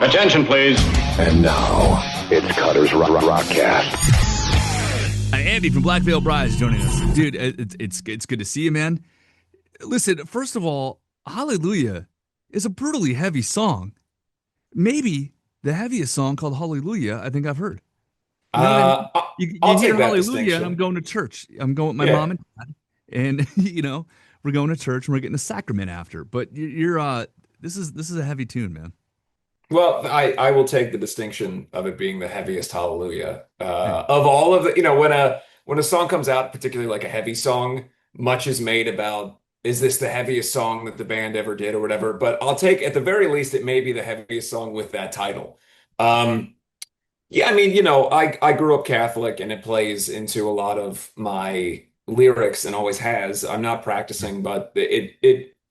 Attention, please. And now, it's Cutter's Rockcast. Andy from Black Veil Brides joining us. Dude, it's good to see you, man. Listen, first of all, Hallelujah is a brutally heavy song. Maybe the heaviest song called Hallelujah I think I've heard. You know what I mean? I'll hear take that Hallelujah distinction. and I'm going to church. I'm going with my mom and dad. And, we're going to church and we're getting a sacrament after. But this is a heavy tune, man. Well, I will take the distinction of it being the heaviest Hallelujah of all of the. When a song comes out, particularly like a heavy song, much is made about, is this the heaviest song that the band ever did or whatever? But I'll take, at the very least, it may be the heaviest song with that title. Yeah, I mean, I grew up Catholic and it plays into a lot of my lyrics and always has. I'm not practicing, but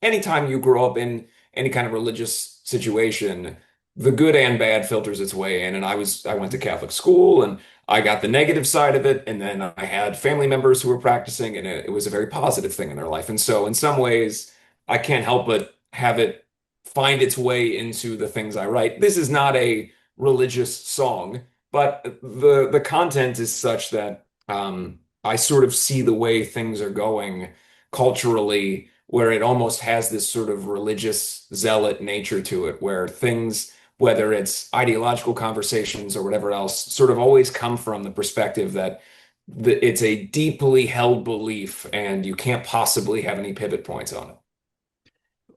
anytime you grow up in any kind of religious situation, the good and bad filters its way in. And I went to Catholic school and I got the negative side of it. And then I had family members who were practicing and it was a very positive thing in their life. And so in some ways, I can't help but have it find its way into the things I write. This is not a religious song, but the content is such that I sort of see the way things are going culturally, where it almost has this sort of religious zealot nature to it, where things, whether it's ideological conversations or whatever else, sort of always come from the perspective that it's a deeply held belief and you can't possibly have any pivot points on it.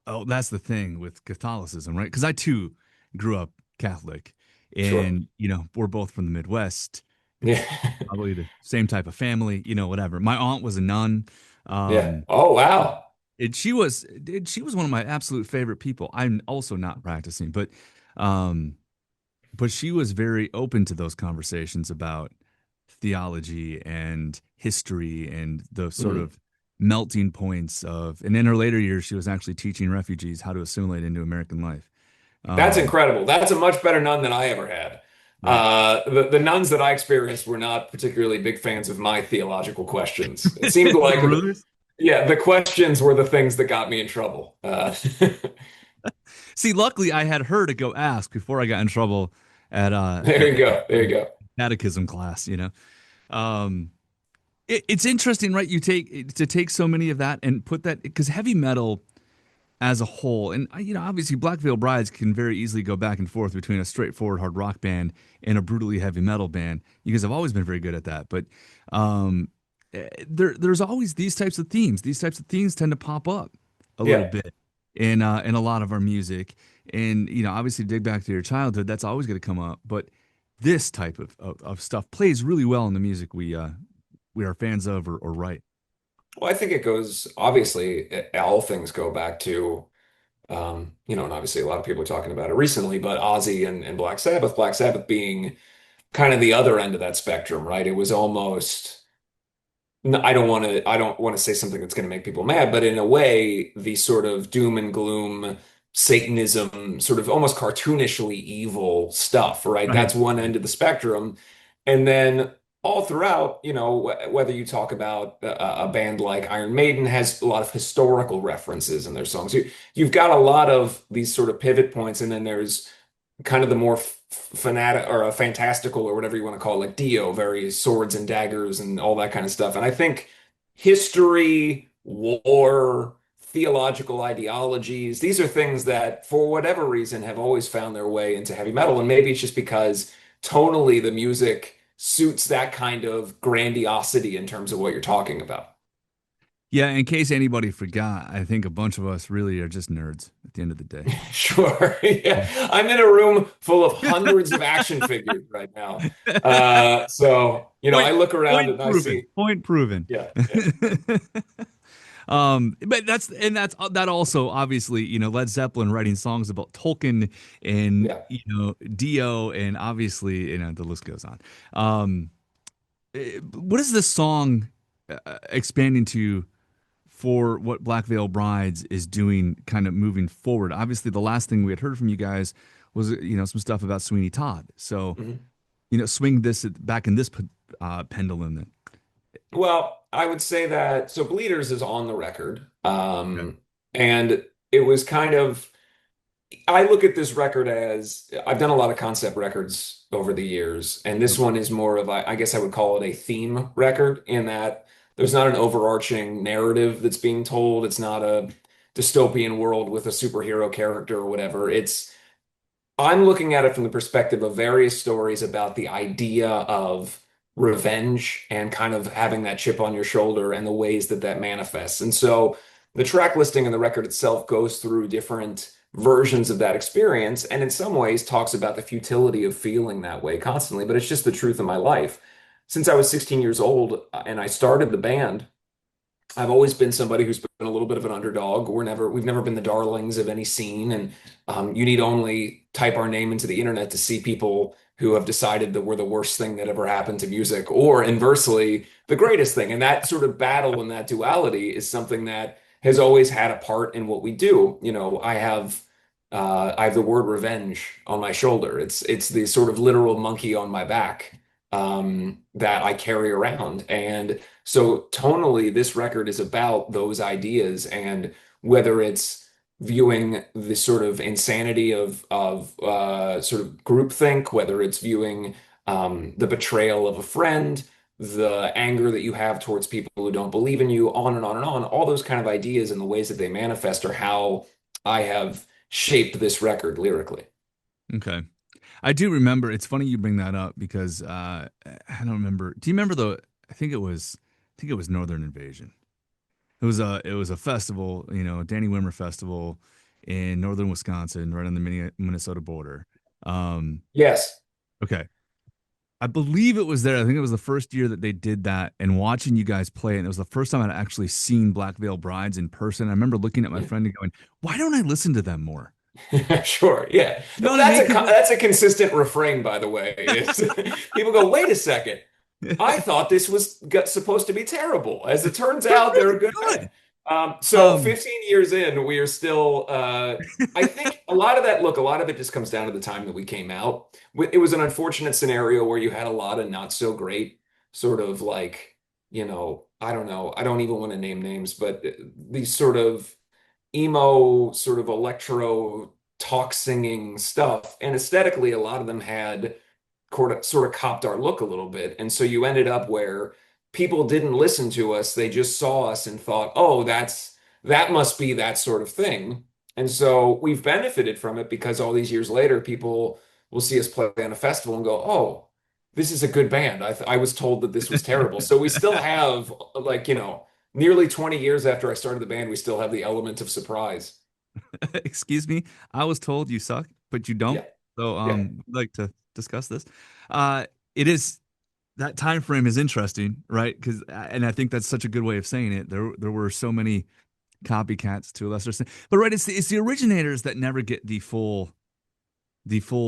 Oh, that's the thing with Catholicism, right? Because I too grew up Catholic and, we're both from the Midwest. Yeah. Probably the same type of family, whatever. My aunt was a nun. Yeah. Oh, wow. She was one of my absolute favorite people. I'm also not practicing, but she was very open to those conversations about theology and history and the sort of melting points of, and in her later years, she was actually teaching refugees how to assimilate into American life. That's incredible. That's a much better nun than I ever had. The nuns that I experienced were not particularly big fans of my theological questions. It seemed like, the questions were the things that got me in trouble. See, luckily I had her to go ask before I got in trouble at there you go. Catechism class, It's interesting, right? You take so many of that and put that, because heavy metal as a whole, and obviously Black Veil Brides can very easily go back and forth between a straightforward hard rock band and a brutally heavy metal band. You guys have always been very good at that, but there's always these types of themes. These types of themes tend to pop up a little bit in a lot of our music, and obviously dig back to your childhood. That's always going to come up, but this type of stuff plays really well in the music we are fans of or write. Well, I think it goes, obviously, all things go back to, and obviously a lot of people are talking about it recently, but Ozzy and Black Sabbath being kind of the other end of that spectrum, right? It was almost, I don't want to say something that's going to make people mad, but in a way, the sort of doom and gloom, Satanism, sort of almost cartoonishly evil stuff, right? That's one end of the spectrum. And then all throughout, whether you talk about a band like Iron Maiden has a lot of historical references in their songs. You've got a lot of these sort of pivot points, and then there's kind of the more fanatic or fantastical or whatever you want to call it, like Dio, very swords and daggers and all that kind of stuff. And I think history, war, theological ideologies, these are things that, for whatever reason, have always found their way into heavy metal. And maybe it's just because tonally the music suits that kind of grandiosity in terms of what you're talking about. Yeah, in case anybody forgot, I think a bunch of us really are just nerds at the end of the day. Sure. Yeah. I'm in a room full of hundreds of action figures right now. I look around and I see. Point proven. Yeah. But that also obviously, Led Zeppelin writing songs about Tolkien and, Dio, and obviously, the list goes on. What is this song expanding to for what Black Veil Brides is doing kind of moving forward? Obviously, the last thing we had heard from you guys was, some stuff about Sweeney Todd. So, swing this back in this pendulum then. Well, I would say that, so Bleeders is on the record. And it was kind of, I look at this record as I've done a lot of concept records over the years, and this one is more of I guess I would call it a theme record in that there's not an overarching narrative that's being told. It's not a dystopian world with a superhero character or whatever. I'm looking at it from the perspective of various stories about the idea of revenge and kind of having that chip on your shoulder and the ways that that manifests. And so the track listing and the record itself goes through different versions of that experience and in some ways talks about the futility of feeling that way constantly, but it's just the truth of my life. Since I was 16 years old and I started the band, I've always been somebody who's been a little bit of an underdog. We've never been the darlings of any scene, and you need only type our name into the internet to see people who have decided that we're the worst thing that ever happened to music, or inversely, the greatest thing. And that sort of battle and that duality is something that has always had a part in what we do. You know, I have the word revenge on my shoulder. It's the sort of literal monkey on my back that I carry around, and so tonally, this record is about those ideas and whether it's viewing the sort of insanity of sort of groupthink, whether it's viewing the betrayal of a friend, the anger that you have towards people who don't believe in you, on and on and on, all those kind of ideas and the ways that they manifest are how I have shaped this record lyrically. Okay. I do remember. It's funny you bring that up because I don't remember. Do you remember I think it was Northern Invasion. It was a festival, Danny Wimmer Festival in northern Wisconsin, right on the Minnesota border. Um, Yes. okay. I believe it was there. I think it was the first year that they did that and watching you guys play. And it was the first time I'd actually seen Black Veil Brides in person. I remember looking at my friend and going, why don't I listen to them more? Sure, yeah. You know what I mean? That's a consistent refrain, by the way. People go, wait a second. I thought this was supposed to be terrible. As it turns They're out, they're really a good band. good. So Um, 15 years in, we are still. I think a lot of that. Look, a lot of it just comes down to the time that we came out. It was an unfortunate scenario where you had a lot of not so great, sort of like, I don't know. I don't even want to name names, but these sort of emo, sort of electro talk singing stuff. And aesthetically, a lot of them had sort of copped our look a little bit. And so you ended up where people didn't listen to us. They just saw us and thought, oh, that must be that sort of thing. And so we've benefited from it because all these years later, people will see us play on a festival and go, oh, this is a good band. I was told that this was terrible. So we still have like, nearly 20 years after I started the band, we still have the element of surprise. excuse me. I was told you suck, but you don't. Yeah. So Yeah. I'd like to discuss this. It is that time frame is interesting, right? Because and I think that's such a good way of saying it. There were so many copycats to a lesser extent, but right, it's the originators that never get the full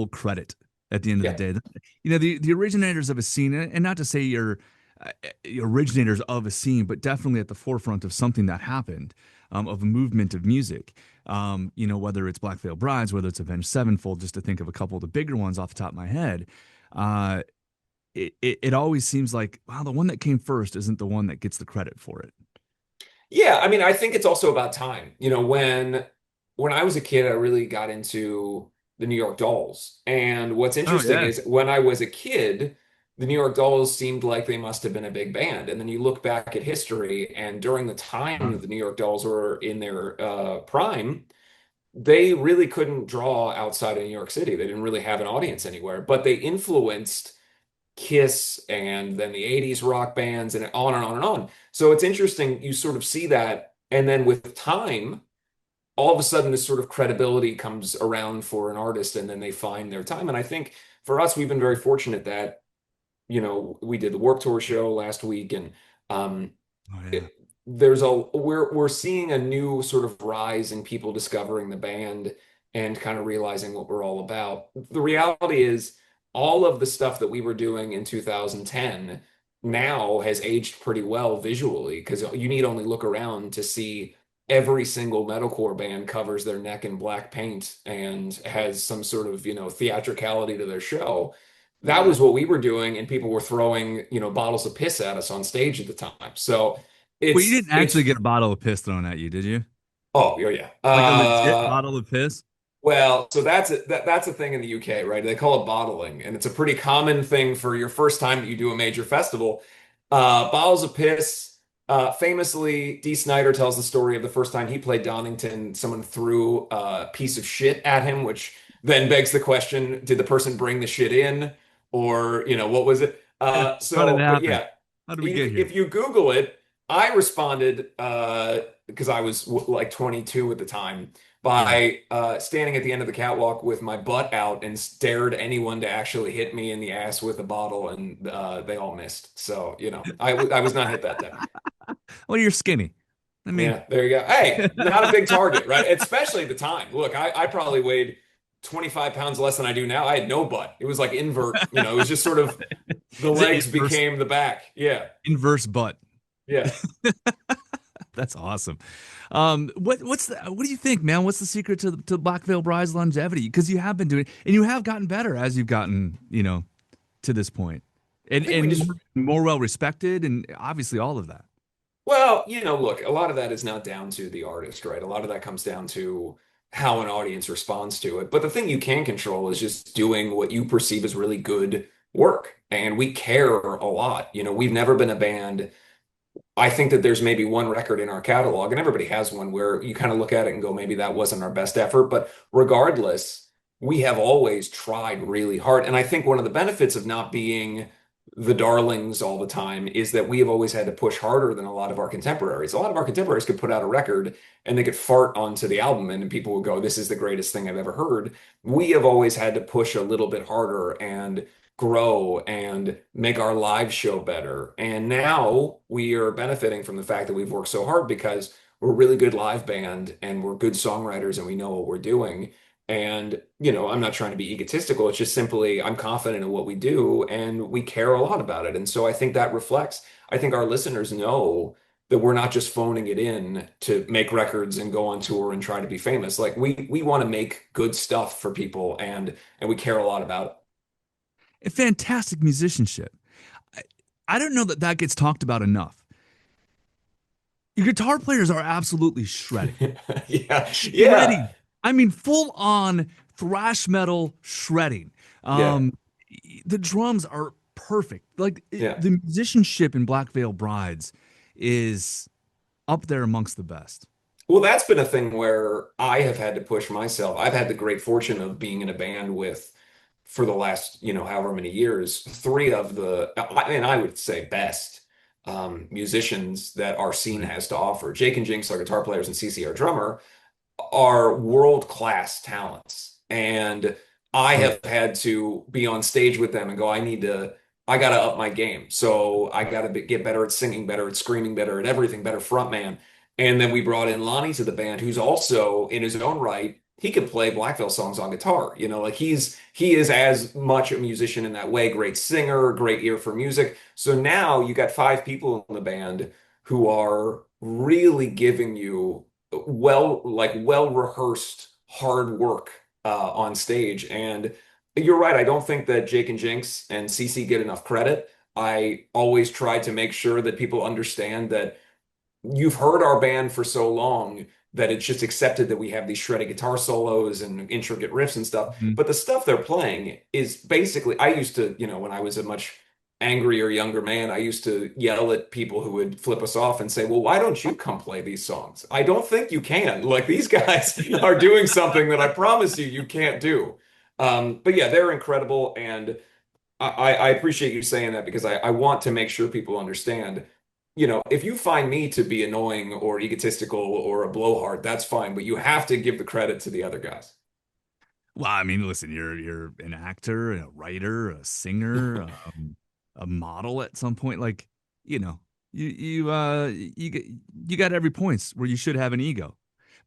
credit at the end of the Yeah. day. The originators of a scene, and not to say you're originators of a scene, but definitely at the forefront of something that happened, of a movement of music. Whether it's Black Veil Brides, whether it's Avenged Sevenfold, just to think of a couple of the bigger ones off the top of my head. Uh, it always seems like, wow, the one that came first isn't the one that gets the credit for it. Yeah, I mean, I think it's also about time. When I was a kid, I really got into the New York Dolls. And what's Oh interesting yeah. is when I was a kid, the New York Dolls seemed like they must have been a big band. And then you look back at history, and during the time that the New York Dolls were in their prime, they really couldn't draw outside of New York City. They didn't really have an audience anywhere, but they influenced Kiss and then the 80s rock bands and on and on and on. So it's interesting, you sort of see that. And then with time, all of a sudden, this sort of credibility comes around for an artist and then they find their time. And I think for us, we've been very fortunate that, we did the Warped Tour show last week and um, Oh yeah. it, we're seeing a new sort of rise in people discovering the band and kind of realizing what we're all about. The reality is all of the stuff that we were doing in 2010 now has aged pretty well visually because you need only look around to see every single metalcore band covers their neck in black paint and has some sort of, theatricality to their show. That was what we were doing, and people were throwing, bottles of piss at us on stage at the time. So Well, you it's didn't actually it's get a bottle of piss thrown at you, did you? oh yeah, yeah. Like a legit bottle of piss? Well, so that's a thing in the UK, right? They call it bottling, and it's a pretty common thing for your first time that you do a major festival. Bottles of piss. Famously, Dee Snider tells the story of the first time he played Donington. Someone threw a piece of shit at him, which then begs the question: did the person bring the shit in, or what was it? How did it But happen? yeah, How did we get here? if you Google it, I responded because I was like 22 at the time Yeah. by standing at the end of the catwalk with my butt out and dared anyone to actually hit me in the ass with a bottle, and they all missed. So, I was not hit that time. Well, you're skinny. I mean, Yeah, there you go. Hey, not a big target, right? Especially at the time. Look, I probably weighed 25 pounds less than I do now. I had no butt. It was like invert, it was just sort of the is it legs became the back. Yeah. inverse butt? Yeah. That's awesome. What do you think, man? What's the secret to Black Veil Bride's longevity? Because you have been doing it, and you have gotten better as you've gotten, to this point, I and think we just more well respected, and obviously all of that. Well, look, a lot of that is not down to the artist, right? A lot of that comes down to how an audience responds to it. But the thing you can control is just doing what you perceive as really good work. And we care a lot. We've never been a band. I think that there's maybe one record in our catalog, and everybody has one where you kind of look at it and go, maybe that wasn't our best effort. But regardless, we have always tried really hard. And I think one of the benefits of not being the darlings all the time is that we have always had to push harder than a lot of our contemporaries. A lot of our contemporaries could put out a record and they could fart onto the album, and people would go, this is the greatest thing I've ever heard. We have always had to push a little bit harder and grow and make our live show better. And now we are benefiting from the fact that we've worked so hard because we're a really good live band and we're good songwriters and we know what we're doing. And, I'm not trying to be egotistical. It's just simply I'm confident in what we do and we care a lot about it. And so I think that reflects, I think our listeners know that we're not just phoning it in to make records and go on tour and try to be famous. Like we want to make good stuff for people and we care a lot about it. A fantastic musicianship. I, I don't know that gets talked about enough. Your guitar players are absolutely shredding. Yeah, yeah, Shredding. I mean, full on thrash metal shredding. yeah, Um, the drums are perfect. Like yeah. the musicianship in Black Veil Brides is up there amongst the best. Well, that's been a thing where I have had to push myself. I've had the great fortune of being in a band with, for the last, however many years, three of and I would say best musicians that our scene Right. has to offer. Jake and Jinx, our guitar players, and CC, our drummer, are world-class talents. And I True. have had to be on stage with them and go, I got to up my game. So I got to get better at singing, better at screaming, better at everything, better frontman. And then we brought in Lonnie to the band, who's also in his own right. He could play Black Veil songs on guitar, like he is as much a musician in that way, great singer, great ear for music. So now you got five people in the band who are really giving you well rehearsed hard work on stage. And you're right. I don't think that Jake and Jinx and CC get enough credit. I always try to make sure that people understand that you've heard our band for so long that it's just accepted that we have these shredded guitar solos and intricate riffs and stuff. Mhm. But the stuff they're playing is basically, I used to, when I was a much angrier younger man, I used to yell at people who would flip us off and say, well, why don't you come play these songs? I don't think you can. Like these guys are doing something that I promise you can't do. But yeah, they're incredible. And I appreciate you saying that because I want to make sure people understand, if you find me to be annoying or egotistical or a blowhard, that's fine, but you have to give the credit to the other guys. Well, I mean, listen, you're an actor, a writer, a singer, a model at some point. Like, you know, you got every points where you should have an ego.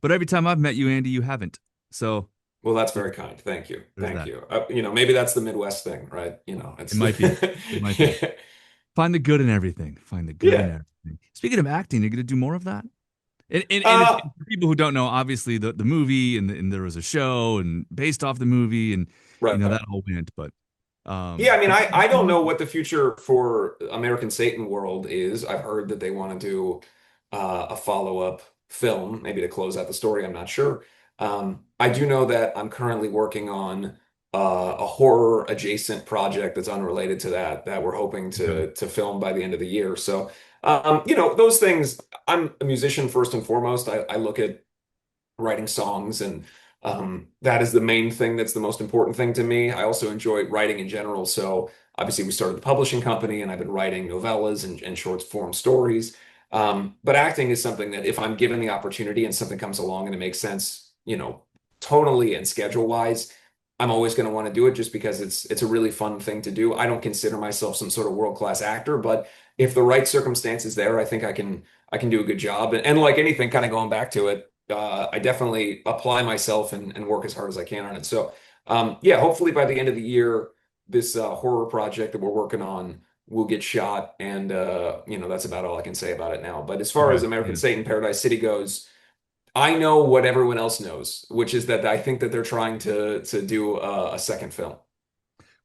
But every time I've met you, Andy, you haven't. So Well, that's there- very kind. Thank you. there's Thank that. you. Maybe that's the Midwest thing, right? It It's might be. It might be. Find the good in everything. Find the good in yeah. everything. Speaking of acting, you're gonna do more of that? And Uh, for people who don't know, obviously the movie and there was a show and based off the movie and right. that all went, but Yeah, I mean, but I don't know what the future for American Satan World is. I've heard that they want to do a follow-up film, maybe to close out the story. I'm not sure. I do know that I'm currently working on a horror adjacent project that's unrelated to that we're hoping Okay. to film by the end of the year. So, those things. I'm a musician first and foremost. I look at writing songs, and that is the main thing that's the most important thing to me. I also enjoy writing in general. So obviously we started the publishing company, and I've been writing novellas and short form stories. But acting is something that if I'm given the opportunity and something comes along and it makes sense, tonally and schedule wise, I'm always going to want to do it just because it's a really fun thing to do. I don't consider myself some sort of world-class actor, but if the right circumstances there, I think I can do a good job. And like anything, kind of going back to it, I definitely apply myself and work as hard as I can on it. So, yeah, hopefully by the end of the year, this horror project that we're working on will get shot. And, that's about all I can say about it now. But as far Okay. as American Yeah. Satan Paradise City goes, I know what everyone else knows, which is that I think that they're trying to do a second film.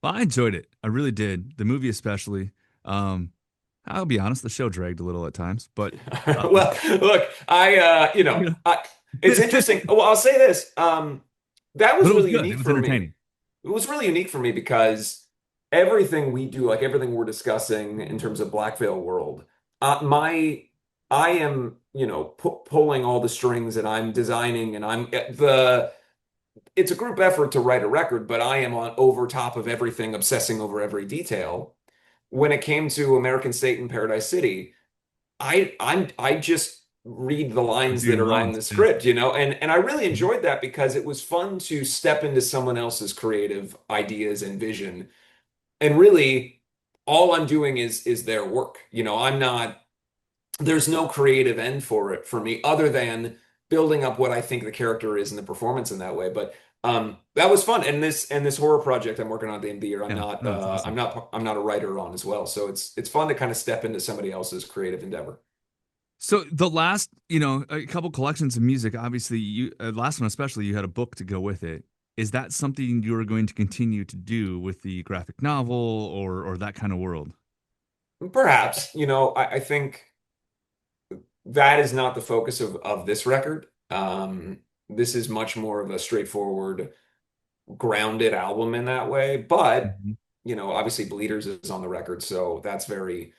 Well, I enjoyed it. I really did. The movie especially. Um, I'll be honest, the show dragged a little at times, but Well, look, you it's know, interesting. Well, I'll say this. That but was it was really good. It unique was for me. entertaining. It was really unique for me because everything we do, like everything we're discussing in terms of Black Veil World, I am, pulling all the strings and I'm designing and it's a group effort to write a record, but I am on over top of everything, obsessing over every detail. When it came to American State and Paradise City, I just read the Do lines that your are on lines. the Yeah. script, and I really enjoyed that because it was fun to step into someone else's creative ideas and vision. And really, all I'm doing is their work. I'm not there's no creative end for it for me other than building up what I think the character is and the performance in that way. But that was fun. And this horror project I'm working on at the end of the year, I'm Yeah. not No, it's uh, I'm awesome. not I'm not a writer on as well. So it's fun to kind of step into somebody else's creative endeavor. So the last, a couple collections of music, obviously you last one especially, you had a book to go with it. Is that something you're going to continue to do with the graphic novel or that kind of world? Perhaps, I think that is not the focus of this record. This is much more of a straightforward, grounded album in that way. But, Mhm. obviously Bleeders is on the record, so that's very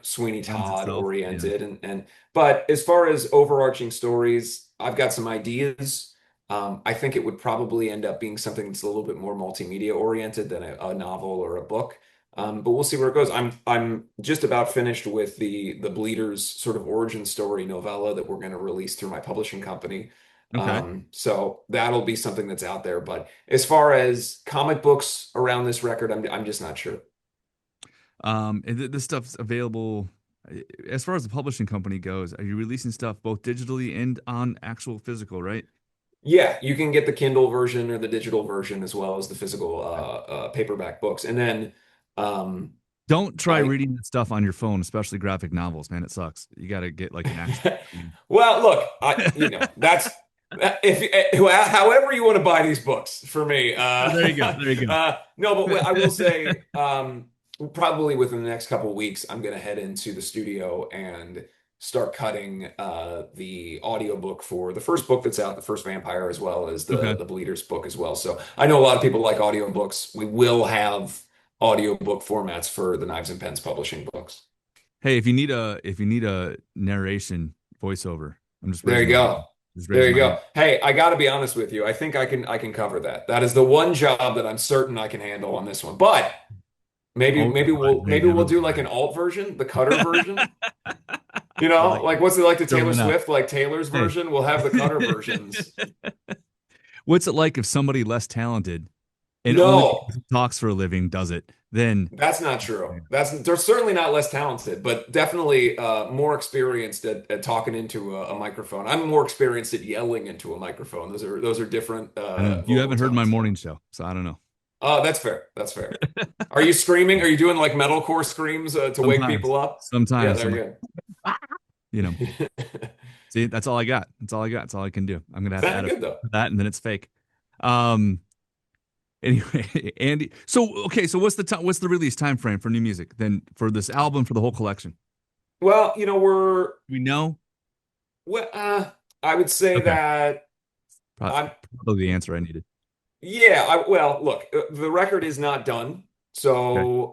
Sweeney Lends Todd itself. Yeah. oriented and but as far as overarching stories, I've got some ideas. I think it would probably end up being something that's a little bit more multimedia oriented than a novel or a book. But we'll see where it goes. I'm just about finished with the Bleeders sort of origin story novella that we're going to release through my publishing company. Okay. So that'll be something that's out there. But as far as comic books around this record, I'm just not sure. And this stuff's available as far as the publishing company goes. Are you releasing stuff both digitally and on actual physical, right? Yeah, you can get the Kindle version or the digital version as well as the physical paperback books. And then Don't try I reading that stuff on your phone, especially graphic novels, man. It sucks. You got to get like an actual screen. well, look, that's however you want to buy these books for me. There you go. There you go. No, but I will say probably within the next couple of weeks, I'm going to head into the studio and start cutting the audiobook for the first book that's out, the first Vampire, as well as the Okay. the Bleeders book as well. So I know a lot of people like audiobooks. We will have audiobook formats for the Knives and Pens publishing books. Hey, if you need a narration voiceover, I'm just There raising you my go. hand. Just There raising you my hand. go. Hey, I got to be honest with you. I think I can cover that. That is the one job that I'm certain I can handle on this one. But maybe Oh, maybe God, we'll hey, maybe never we'll mind. do like an alt version, the cutter version. I like Like it. what's it like to Throw Taylor one out. Swift, like Taylor's Hey. version? We'll have the cutter versions. What's it like if somebody less talented and only No, because he talks for a living does it? Then that's not true. They're certainly not less talented, but definitely more experienced at talking into a microphone. I'm more experienced at yelling into a microphone. Those are different I don't know. You vocal haven't heard my tones. morning show, so I don't know. Oh, that's fair. That's fair. Are you screaming? Are you doing like metalcore screams to wake Sometimes, people up? Yeah, sometimes there I'm like, you "Ah," you know, go. see, that's all I got. That's all I got. That's all I can do. I'm gonna have to Sounded add a good though. that and then it's fake. Um, anyway, Andy. So okay, so what's the time? What's the release time frame for new music? Then for this album for the whole collection? Well, We know. well, I would say Okay. that Probably the answer I needed. Yeah, well, look, the record is not done. Okay. So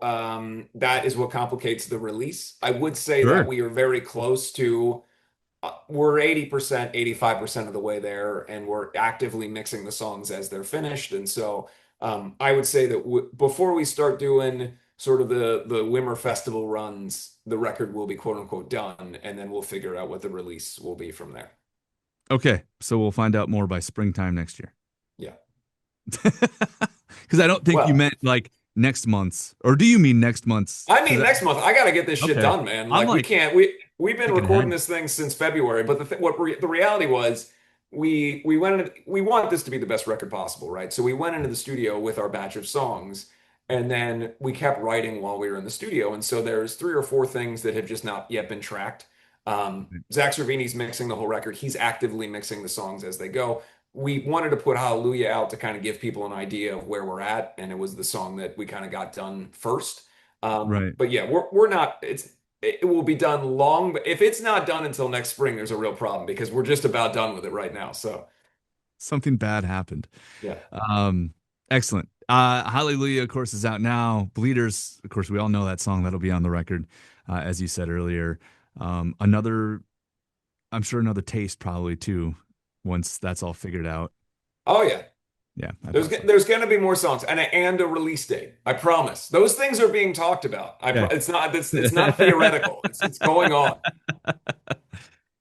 that is what complicates the release. I would say that Sure. we are very close to, we're 80%, 85% of the way there, and we're actively mixing the songs as they're finished. And so I would say that before we start doing sort of the Wimmer Festival runs, the record will be quote unquote done, and then we'll figure out what the release will be from there. Okay. So we'll find out more by springtime next year. Yeah. Because I don't think you Well, meant like next month's, or do you mean next month's? I mean, next month I got to get this shit Okay. done, man. I'm Like we like can't. We've been thinking recording ahead. this thing since February, but the reality was we went in, we want this to be the best record possible, right? So we went into the studio with our batch of songs, and then we kept writing while we were in the studio. And so there's 3 or 4 things that have just not yet been tracked. Zach Cervini's mixing the whole record. He's actively mixing the songs as they go. We wanted to put Hallelujah out to kind of give people an idea of where we're at, and it was the song that we kind of got done first. Right. But yeah, we're not. It will be done long, but if it's not done until next spring, there's a real problem because we're just about done with it right now. So Something bad happened. yeah. Excellent. Hallelujah, of course, is out now. Bleeders, of course, we all know that song. That'll be on the record, as you said earlier. Another, I'm sure another taste probably too, once that's all figured out. Oh yeah. Yeah. There's going to be more songs and a release date. I promise. Those things are being talked about. Yeah. It's not theoretical. It's going on.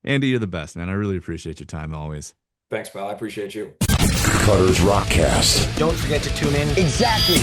Andy, you're the best, man. I really appreciate your time always. Thanks, pal. I appreciate you. Cutter's Rockcast. Don't forget to tune in exactly